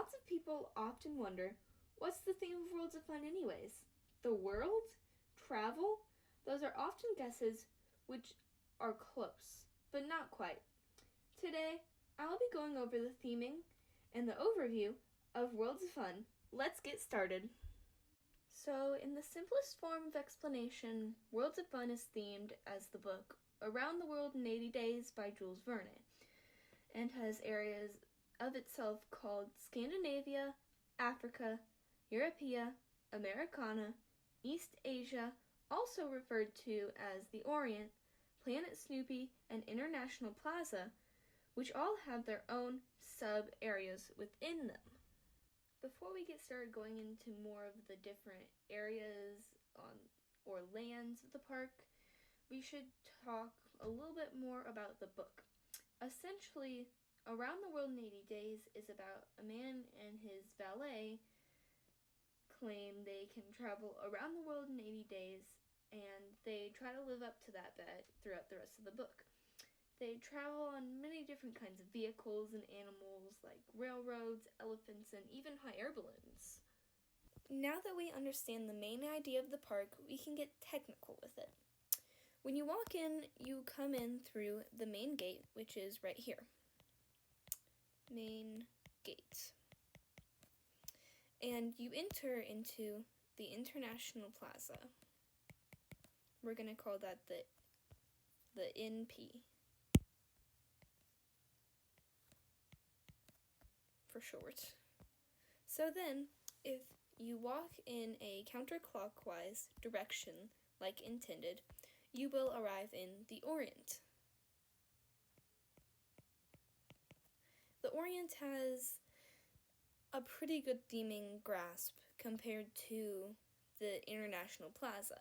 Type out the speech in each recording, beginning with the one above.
Lots of people often wonder, what's the theme of Worlds of Fun anyways? The world? Travel? Those are often guesses which are close, but not quite. Today, I'll be going over the theming and the overview of Worlds of Fun. Let's get started. So, in the simplest form of explanation, Worlds of Fun is themed as the book Around the World in 80 Days by Jules Verne, and has areas of itself called Scandinavia, Africa, Europea, Americana, East Asia, also referred to as the Orient, Planet Snoopy, and International Plaza, which all have their own sub-areas within them. Before we get started going into more of the different areas or lands of the park, we should talk a little bit more about the book. Essentially, Around the World in 80 Days is about a man and his valet claim they can travel around the world in 80 days, and they try to live up to that bet throughout the rest of the book. They travel on many different kinds of vehicles and animals like railroads, elephants, and even hot air balloons. Now that we understand the main idea of the park, we can get technical with it. When you walk in, you come in through the main gate, which is right here. Main gate. And you enter into the International Plaza. We're going to call that the NP for short. So then, if you walk in a counterclockwise direction, like intended, you will arrive in the Orient. The Orient has a pretty good theming grasp compared to the International Plaza.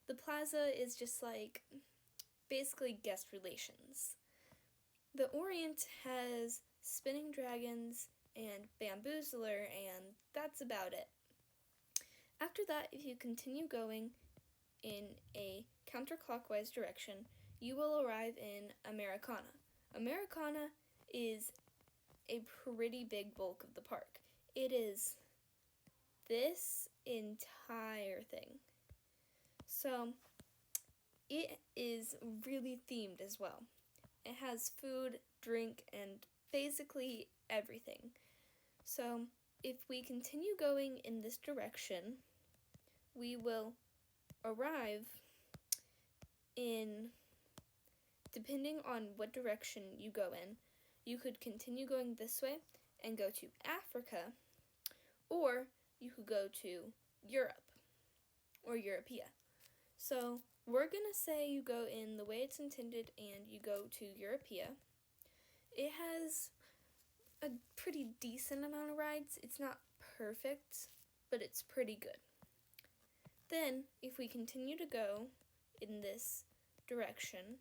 The Plaza is just like basically guest relations. The Orient has spinning dragons and bamboozler, and that's about it. After that, if you continue going in a counterclockwise direction, you will arrive in Americana. Americana is a pretty big bulk of the park. It is this entire thing. So, it is really themed as well. It has food, drink, and basically everything. So, if we continue going in this direction, we will arrive in, depending on what direction you go in, you could continue going this way and go to Africa, or you could go to Europe or Europea. So we're going to say you go in the way it's intended and you go to Europea. It has a pretty decent amount of rides. It's not perfect, but it's pretty good. Then, if we continue to go in this direction,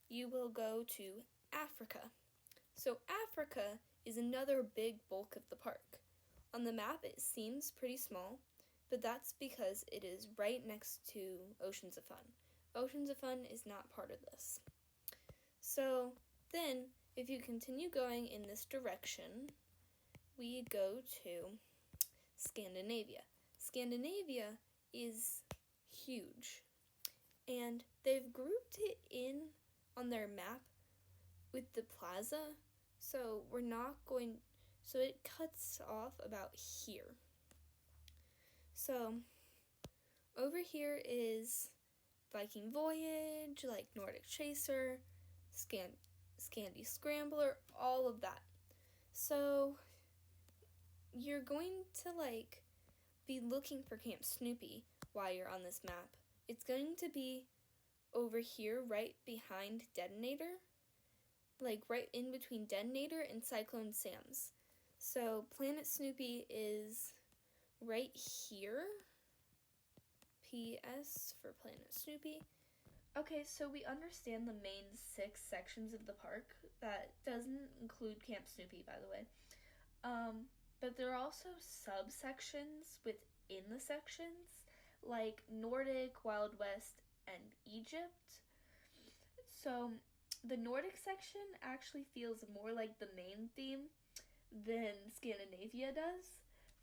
you will go to Africa. So Africa is another big bulk of the park. On the map, it seems pretty small, but that's because it is right next to Oceans of Fun. Oceans of Fun is not part of this. So then, if you continue going in this direction, we go to Scandinavia. Scandinavia is huge, and they've grouped it in on their map with the plaza, so it cuts off about here. So over here is Viking Voyage, like Nordic Chaser, Scandi Scrambler, all of that. So you're going to be looking for Camp Snoopy while you're on this map. It's going to be over here right behind Detonator, right in between Detonator and Cyclone Sam's. So Planet Snoopy is right here. PS for Planet Snoopy. Okay, so we understand the main 6 sections of the park. That doesn't include Camp Snoopy, by the way. But there are also subsections within the sections, like Nordic, Wild West, and Egypt. So the Nordic section actually feels more like the main theme, than Scandinavia does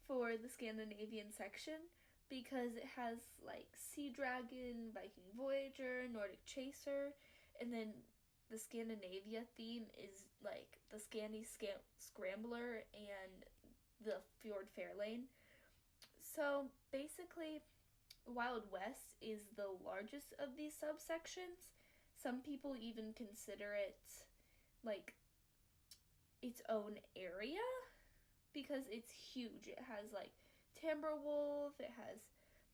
for the Scandinavian section, because it has like Sea Dragon, Viking Voyager, Nordic Chaser, and then the Scandinavia theme is like the Scrambler and the Fjord Fairlane. So basically, Wild West is the largest of these subsections. Some people even consider it like its own area because it's huge. It has like Timberwolf, it has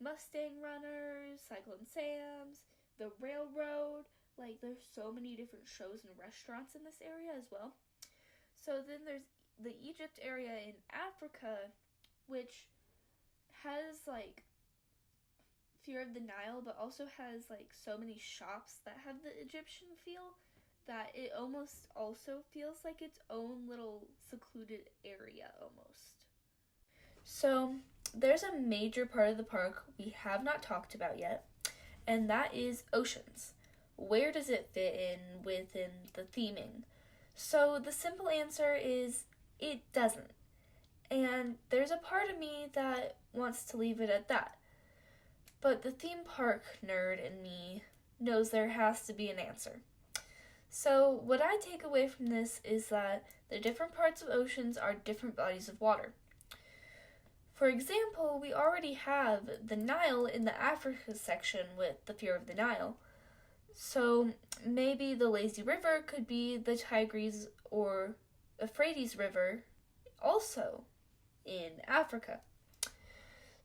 Mustang Runners, Cyclone Sam's, the Railroad. Like, there's so many different shows and restaurants in this area as well. So then there's the Egypt area in Africa, which has like Fear of the Nile, but also has like so many shops that have the Egyptian feel that it almost also feels like its own little secluded area almost. So there's a major part of the park we have not talked about yet, and that is oceans. Where does it fit in within the theming? So the simple answer is it doesn't. And there's a part of me that wants to leave it at that. But the theme park nerd in me knows there has to be an answer. So what I take away from this is that the different parts of oceans are different bodies of water. For example, we already have the Nile in the Africa section with the Fear of the Nile. So maybe the Lazy River could be the Tigris or Euphrates River also in Africa.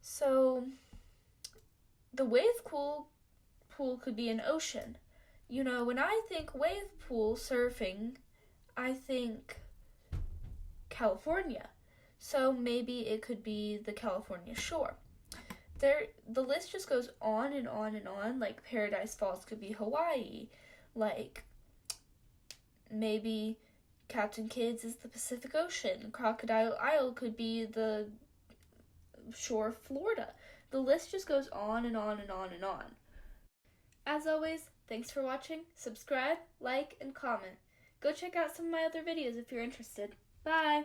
So the wave pool could be an ocean. You know, when I think wave pool surfing, I think California. So maybe it could be the California shore. The list just goes on and on and on. Like Paradise Falls could be Hawaii. Like maybe Captain Kidd is the Pacific Ocean. Crocodile Isle could be the shore of Florida. The list just goes on and on and on and on. As always, thanks for watching. Subscribe, like, and comment. Go check out some of my other videos if you're interested. Bye!